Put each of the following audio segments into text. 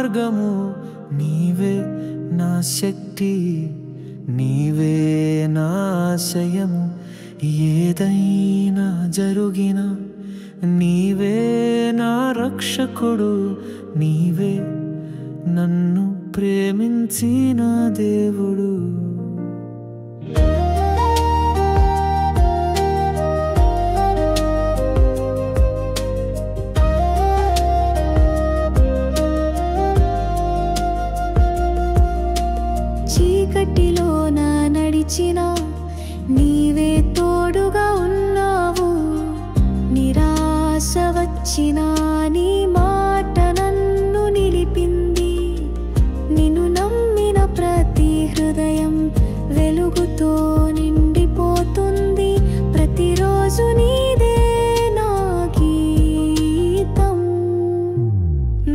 మార్గము, నీవే నా శక్తి, నీవే నా ఆశయము. ఏదైనా జరిగినా నీవే నా రక్షకుడు, నీవే నన్ను ప్రేమించిన దేవుడు. చీకటిలో నా నడిచినా నీవే తోడుగా ఉన్నావు. నిరాశ వచ్చినా నీ మాట నన్ను నిలిపింది. నిన్ను నమ్మిన ప్రతి హృదయం వెలుగుతో నిండిపోతుంది. ప్రతిరోజు నీదే నా గీతం.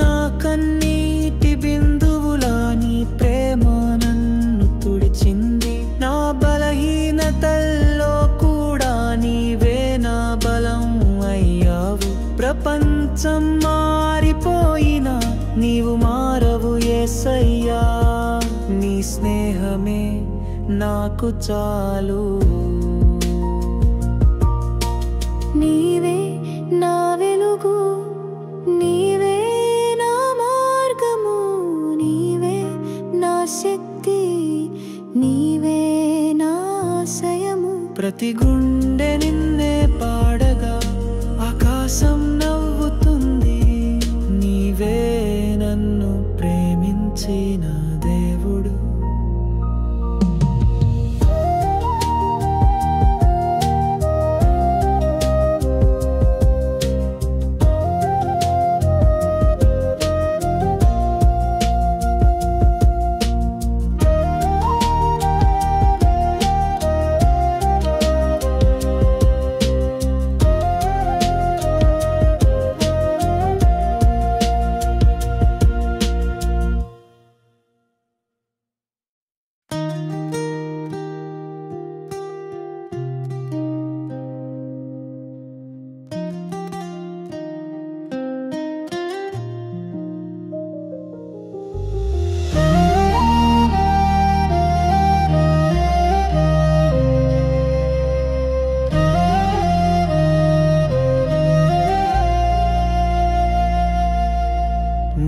నా కన్నీటి బిందువులా నీ ప్రేమ నన్ను తుడిచింది. నా బలహీనతల్లో కూడా నీవే నా బలం అయ్యావు. ప్రపంచం మారిపోయినా నీవు మారవు యేసయ్యా. నీ స్నేహమే నాకు చాలు. నీవే నా వెలుగు, నీవే నా మార్గము, నీవే నా శక్తి, నీవే నా ఆశయము. ప్రతి గుండె నిన్నే పాడగా ఆకాశం నవ్వుతుంది. నీవే నన్ను ప్రేమించిన దేవుడు.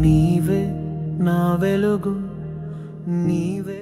నీవే నా వెలుగు, నీవే